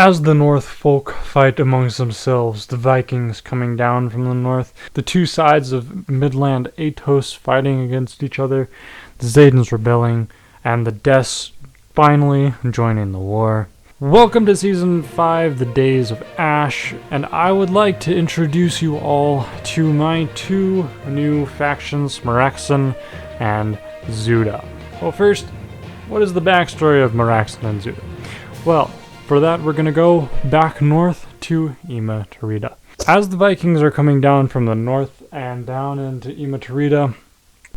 As the North folk fight amongst themselves, the Vikings coming down from the north, the two sides of Midland Aetos fighting against each other, the Zedans rebelling, and the Des finally joining the war. Welcome to Season 5, The Days of Ash, and I would like to introduce you all to my two new factions, Maeraxon and Zeuda. Well, first, what is the backstory of Maeraxon and Zeuda? Well, for that, we're going to go back north to Ima Turida. As the Vikings are coming down from the north and down into Ima Turida,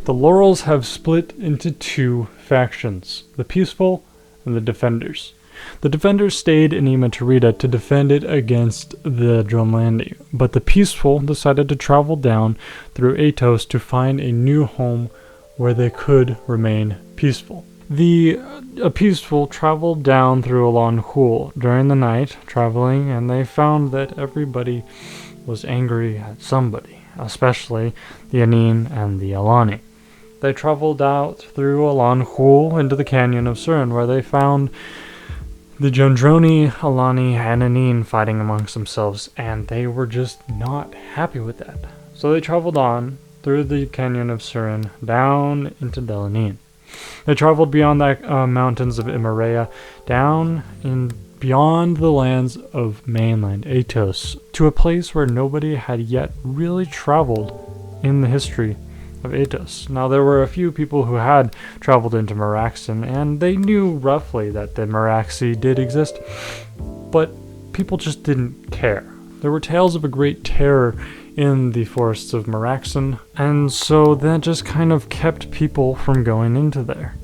the Laurels have split into two factions, the Peaceful and the Defenders. The Defenders stayed in Ima Turida to defend it against the Drœnland, but the Peaceful decided to travel down through Aetos to find a new home where they could remain peaceful. The Peaceful traveled down through Alân Khûl during the night, traveling, and they found that everybody was angry at somebody, especially the Anûn and the Alani. They traveled out through Alân Khûl into the canyon of Anûn, where they found the Gendron, Alani, and Anûn fighting amongst themselves, and they were just not happy with that. So they traveled on through the canyon of Anûn down into Anûn. They traveled beyond the mountains of Imarea, down in beyond the lands of mainland Aetos, to a place where nobody had yet really traveled in the history of Aetos. Now, there were a few people who had traveled into Maeraxon, and they knew roughly that the Maeraxi did exist, but people just didn't care. There were tales of a great terror in the forests of Maeraxon, and so that just kind of kept people from going into there.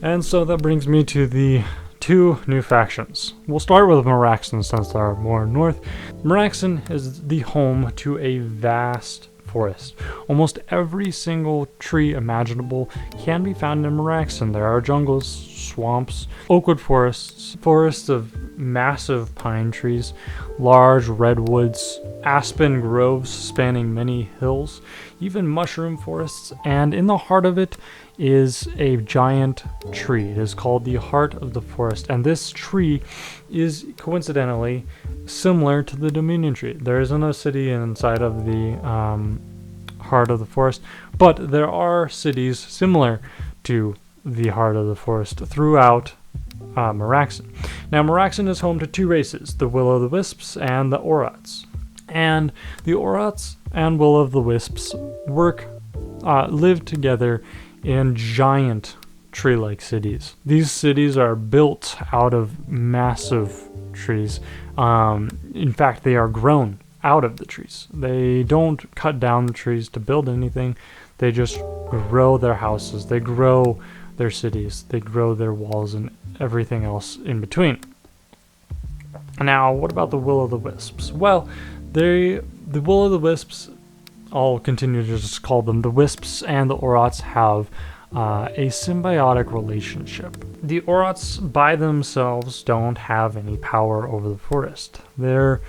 And so that brings me to the two new factions. We'll start with Maeraxon since they're more north. Maeraxon is the home to a vast forest. Almost every single tree imaginable can be found in Maeraxon. There are jungles, swamps, oakwood forests, forests of massive pine trees, large redwoods, aspen groves spanning many hills, even mushroom forests, and in the heart of it is a giant tree. It is called the Heart of the Forest, and this tree is coincidentally similar to the Dominion tree. There isn't a city inside of the Heart of the Forest, but there are cities similar to the Heart of the Forest throughout Maeraxon. Now, Maeraxon is home to two races, the will-o'-the-wisps and the Orots. And the Orots and will-o'-the-wisps live together in giant tree-like cities. These cities are built out of massive trees. In fact, they are grown out of the trees. They don't cut down the trees to build anything. They just grow their houses. They grow their cities. They grow their walls and everything else in between. Now, what about the will-o'-the-wisps? Well, the will-o'-the-wisps, I'll continue to just call them the wisps, and the Orots have a symbiotic relationship. The Orots by themselves don't have any power over the forest. They're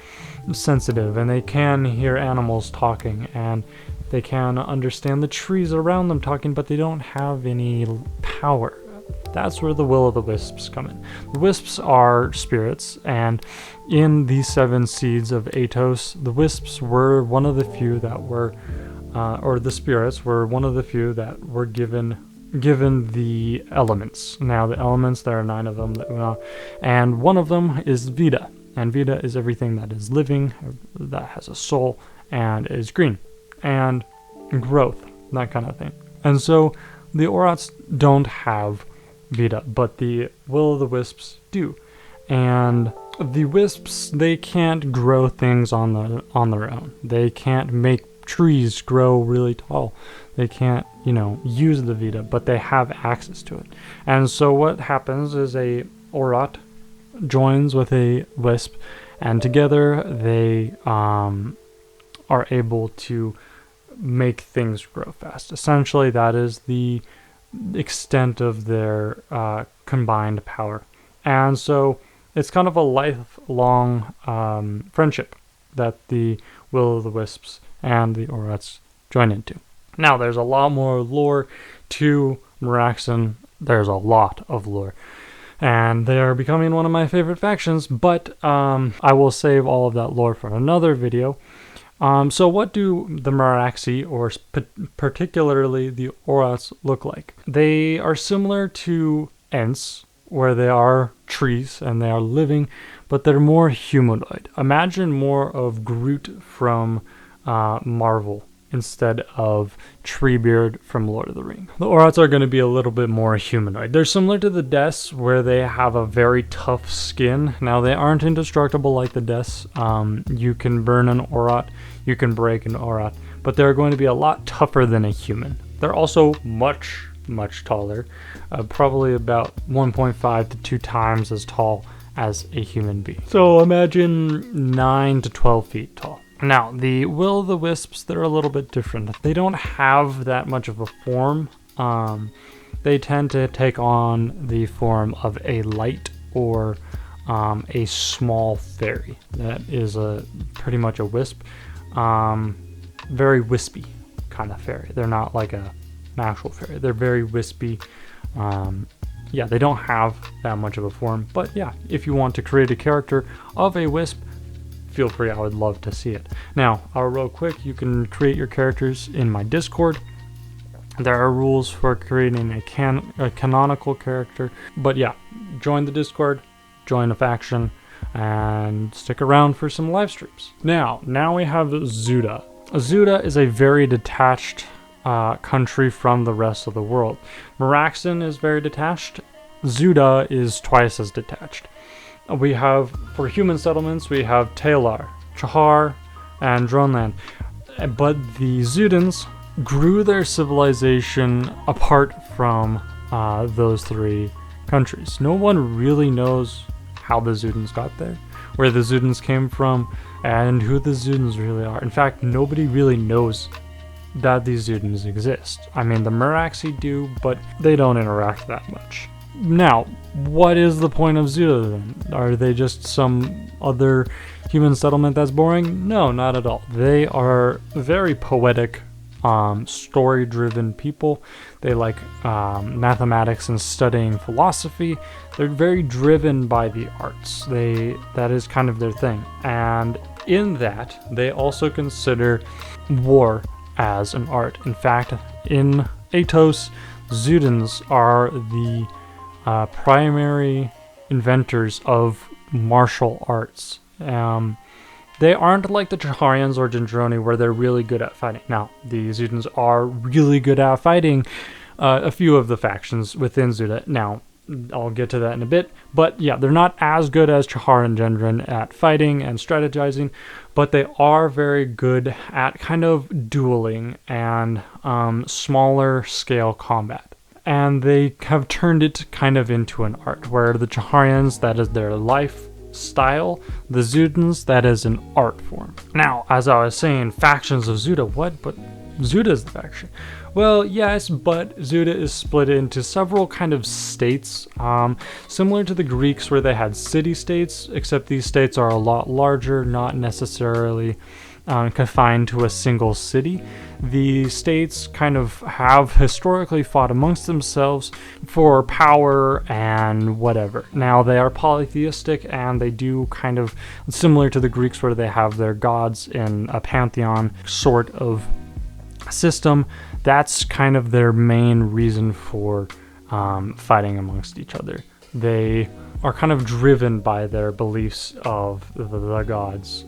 sensitive, and they can hear animals talking, and they can understand the trees around them talking, but they don't have any power. That's where the will-o'-the-wisps come in. The wisps are spirits, and in the 7 seeds of Aetos, the wisps were one of the few that were, or the spirits were one of the few that were given the elements. Now, the elements, there are 9 of them, and one of them is Vida, and Vida is everything that is living, that has a soul, and is green, and growth, that kind of thing. And so, the Orots don't have Vida, but the will-o'-the-wisps do. And the wisps, they can't grow things on their own. They can't make trees grow really tall. They can't, use the Vida, but they have access to it. And so what happens is a Orot joins with a wisp, and together they are able to make things grow fast. Essentially, that is the extent of their combined power. And so it's kind of a lifelong friendship that the will-o'-the-wisps and the Orots join into. Now, there's a lot more lore to Maeraxon. There's a lot of lore. and they are becoming one of my favorite factions, but I will save all of that lore for another video. So what do the Maeraxi, or particularly the Orcs, look like? They are similar to Ents, where they are trees and they are living, but they're more humanoid. Imagine more of Groot from Marvel instead of Treebeard from Lord of the Rings. The Orcs are going to be a little bit more humanoid. They're similar to the Deaths, where they have a very tough skin. Now, they aren't indestructible like the Deaths. You can burn an Orc, you can break an Orc, but they're going to be a lot tougher than a human. They're also much taller, probably about 1.5 to 2 times as tall as a human being. So imagine 9 to 12 feet tall. Now, the will-o'-the-wisps, they're a little bit different. They don't have that much of a form. They tend to take on the form of a light or a small fairy. That is pretty much a wisp. Very wispy kind of fairy. They're not like an actual fairy. They're very wispy. Yeah, they don't have that much of a form. But yeah, if you want to create a character of a wisp, feel free, I would love to see it. Now, real quick, you can create your characters in my Discord. There are rules for creating a canonical character. But yeah, join the Discord, join a faction, and stick around for some live streams. Now we have Zeuda. Zeuda is a very detached country from the rest of the world. Maeraxon is very detached. Zeuda is twice as detached. We have, for human settlements, we have Taealar, Chahar, and Drœnland. But the Zeudans grew their civilization apart from those 3 countries. No one really knows how the Zeudans got there, where the Zeudans came from, and who the Zeudans really are. In fact, nobody really knows that these Zeudans exist. I mean, the Maeraxi do, but they don't interact that much. Now, what is the point of Zeuda then? Are they just some other human settlement that's boring? No, not at all. They are very poetic, story-driven people. They like mathematics and studying philosophy. They're very driven by the arts. That is kind of their thing. And in that, they also consider war as an art. In fact, in Aetos, Zeudans are the primary inventors of martial arts. They aren't like the Chaharians or Gendroni, where they're really good at fighting. Now, the Zeudans are really good at fighting a few of the factions within Zeuda. Now, I'll get to that in a bit. But yeah, they're not as good as Chahar and Gendron at fighting and strategizing, but they are very good at kind of dueling and smaller scale combat. And they have turned it kind of into an art, where the Chaharians, that is their lifestyle, the Zeudans, that is an art form. Now, as I was saying, factions of Zeuda, what? But Zeuda is the faction. Well, yes, but Zeuda is split into several kind of states, similar to the Greeks, where they had city-states, except these states are a lot larger, not necessarily confined to a single city. The states kind of have historically fought amongst themselves for power and whatever. Now, they are polytheistic, and they do kind of similar to the Greeks, where they have their gods in a pantheon sort of system. That's kind of their main reason for fighting amongst each other. They are kind of driven by their beliefs of the gods.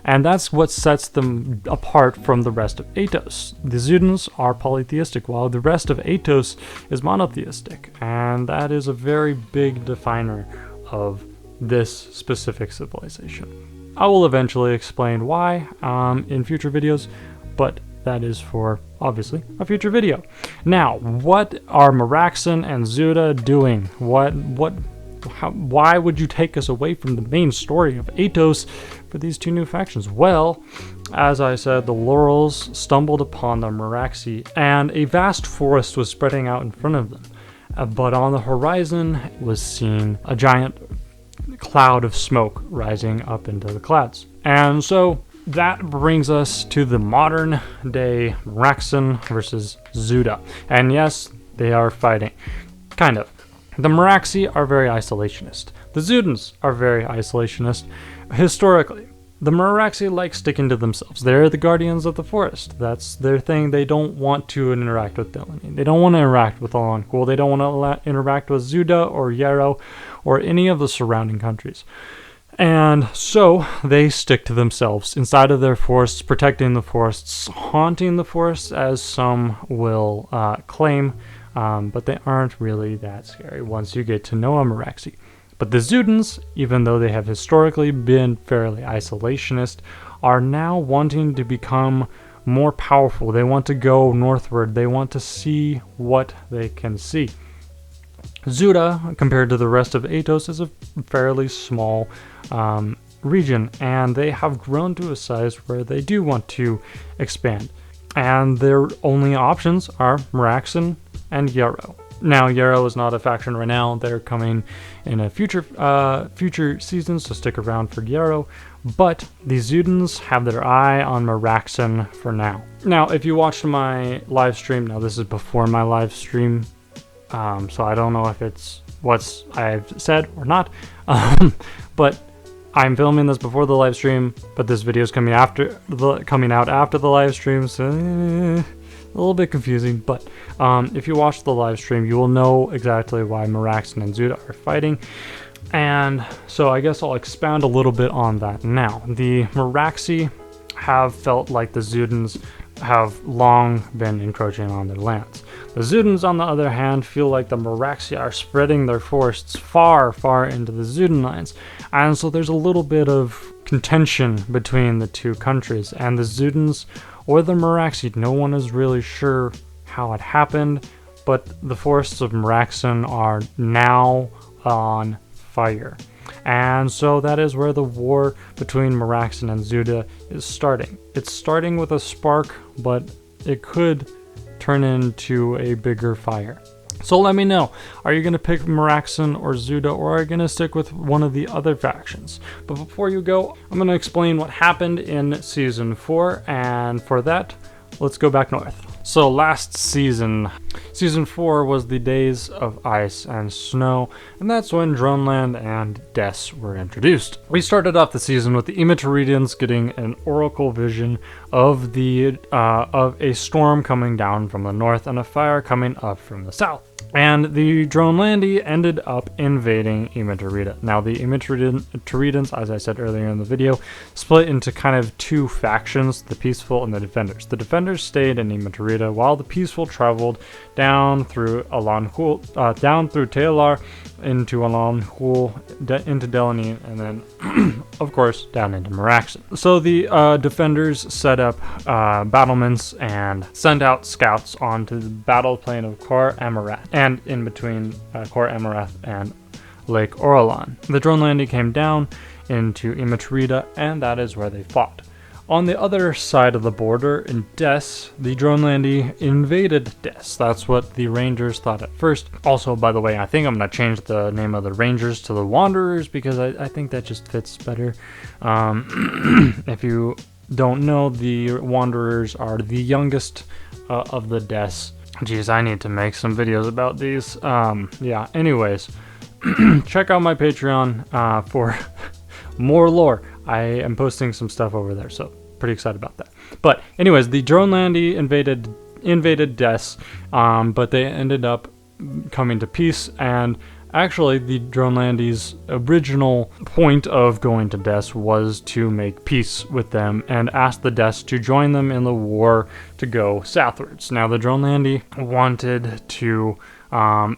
And that's what sets them apart from the rest of Aetos. The Zeudans are polytheistic, while the rest of Aetos is monotheistic. And that is a very big definer of this specific civilization. I will eventually explain why in future videos, but that is for, obviously, a future video. Now, what are Maeraxon and Zeuda doing? Why would you take us away from the main story of Aetos for these 2 new factions? Well, as I said, the Laurels stumbled upon the Maeraxi, and a vast forest was spreading out in front of them. But on the horizon was seen a giant cloud of smoke rising up into the clouds. And so that brings us to the modern day Maeraxon versus Zeuda. And yes, they are fighting. Kind of. The Maeraxi are very isolationist. The Zeudans are very isolationist. Historically, the Maeraxi like sticking to themselves. They're the guardians of the forest. That's their thing. They don't want to interact with Drœnland. They don't want to interact with Alân Khûl. They don't want to interact with Zeuda or Yarrow or any of the surrounding countries. And so they stick to themselves inside of their forests, protecting the forests, haunting the forests, as some will claim, but they aren't really that scary once you get to know a Maeraxi. But the Zeudans, even though they have historically been fairly isolationist, are now wanting to become more powerful. They want to go northward. They want to see what they can see. Zeuda, compared to the rest of Aetos, is a fairly small region, and they have grown to a size where they do want to expand. And their only options are Maeraxon and Yarrow. Now, Yarrow is not a faction right now. They're coming in a future seasons, so stick around for Yarrow. But the Zeudans have their eye on Maeraxon for now. Now, if you watched my live stream, now this is before my live stream, so I don't know if it's what I've said or not, but I'm filming this before the live stream, but this video is coming out after the live stream, so a little bit confusing. But if you watch the live stream, you will know exactly why Maeraxon and Zeuda are fighting. And so I guess I'll expound a little bit on that now. The Maeraxi have felt like the Zeudans have long been encroaching on their lands. The Zeudans, on the other hand, feel like the Maeraxi are spreading their forests far, far into the Zeudan lands, and so there's a little bit of contention between the two countries, and the Zeudans or the Maeraxi, no one is really sure how it happened, but the forests of Maeraxon are now on fire. And so that is where the war between Maeraxon and Zeuda is starting. It's starting with a spark, but it could turn into a bigger fire. So let me know, are you going to pick Maeraxon or Zeuda, or are you going to stick with one of the other factions? But before you go, I'm going to explain what happened in Season 4, and for that, let's go back north. So last season, Season 4 was the days of ice and snow, and that's when Drœnland and Des were introduced. We started off the season with the Ima Turidans getting an oracle vision of a storm coming down from the north and a fire coming up from the south. And the Drœnlandi ended up invading Ima Turida. Now, the Ima Turidans, as I said earlier in the video, split into kind of two factions, the Peaceful and the Defenders. The Defenders stayed in Ima Turida, while the Peaceful traveled down through Alân Khûl, down through Taealar, into Alân Khûl, into Drønland, and then, of course, down into Maeraxon. So the Defenders set up battlements and sent out scouts onto the battle plane of Khor Amurath, and in between Khor Amurath and Lake Orlan. The Drønlandi came down into Ima Turida, and that is where they fought. On the other side of the border, in Des, the Drønlandi invaded Des. That's what the Rangers thought at first. Also, by the way, I think I'm going to change the name of the Rangers to the Wanderers, because I think that just fits better. If you don't know, the Wanderers are the youngest of the Des. Geez, I need to make some videos about these. Yeah, anyways, check out my Patreon for more lore. I am posting some stuff over there, so pretty excited about that. But anyways, the Drønlandi invaded Des, but they ended up coming to peace, and actually the Drønlandi's original point of going to Des was to make peace with them and ask the Des to join them in the war to go southwards. Now, the Drønlandi wanted to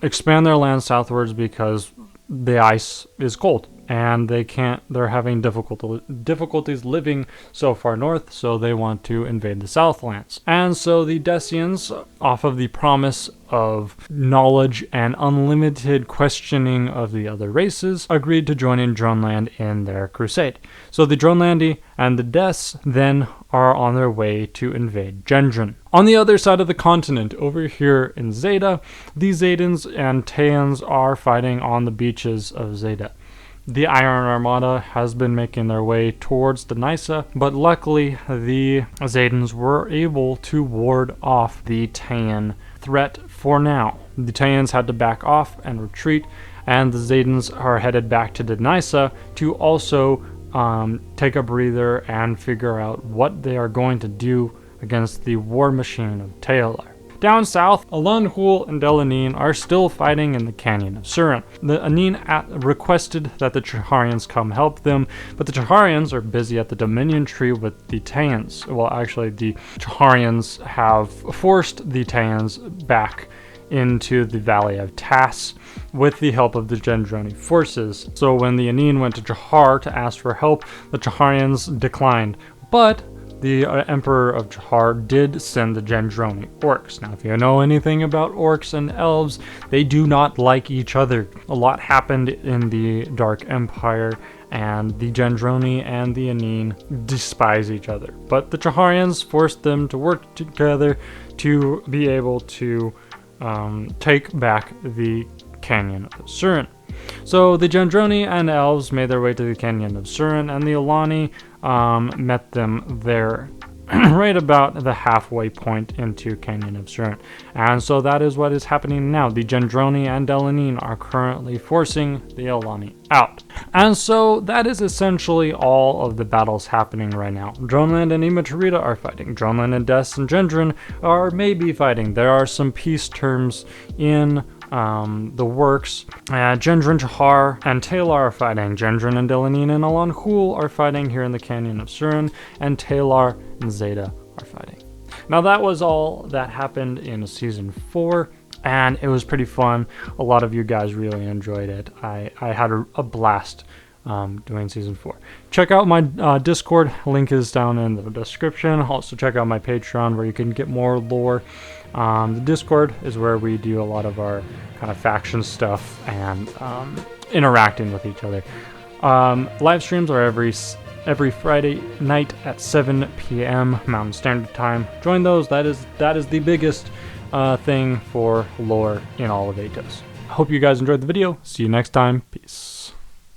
expand their land southwards because the ice is cold, and they're having difficulties living so far north, so they want to invade the Southlands. And so the Decians, off of the promise of knowledge and unlimited questioning of the other races, agreed to join in Drønland in their crusade. So the Drønlandi and the Des then are on their way to invade Gendron. On the other side of the continent, over here in Zeda, the Zedans and Taeans are fighting on the beaches of Zeda. The Iron Armada has been making their way towards the Nysa, but luckily the Zedans were able to ward off the Taean threat for now. The Taeans had to back off and retreat, and the Zedans are headed back to Denysa to also take a breather and figure out what they are going to do against the war machine of Taealar. Down south, Alân Khûl and Anûn are still fighting in the Canyon of Surin. The Anûn requested that the Chaharians come help them, but the Chaharians are busy at the Dominion Tree with the Taeans. Well, actually, the Chaharians have forced the Taeans back into the Valley of Tas with the help of the Gendroni forces. So when the Anûn went to Chahar to ask for help, the Chaharians declined, but the Emperor of Chahar did send the Gendroni orcs. Now, if you know anything about orcs and elves, they do not like each other. A lot happened in the Dark Empire, and the Gendroni and the Anûn despise each other. But the Chaharians forced them to work together to be able to take back the Canyon of Surin. So the Gendroni and elves made their way to the Canyon of Surin, and the Alani met them there right about the halfway point into Canyon of Surin. And so that is what is happening now. The Gendroni and Anûn are currently forcing the Alani out. And so that is essentially all of the battles happening right now. Drœnland and Ima Turida are fighting. Drœnland and Des and Gendron are maybe fighting. There are some peace terms in the works. Gendron, Chahar, and Taealar are fighting. Gendron and Anûn and Alân Khûl are fighting here in the Canyon of Surin, and Taealar and Zeda are fighting. Now that was all that happened in Season 4, and it was pretty fun. A lot of you guys really enjoyed it. I had a blast doing Season 4. Check out my Discord, link is down in the description. Also check out my Patreon where you can get more lore. The Discord is where we do a lot of our kind of faction stuff and interacting with each other. Live streams are every Friday night at 7 p.m. Mountain Standard Time. Join those. That is the biggest thing for lore in all of Aetos. Hope you guys enjoyed the video. See you next time. Peace.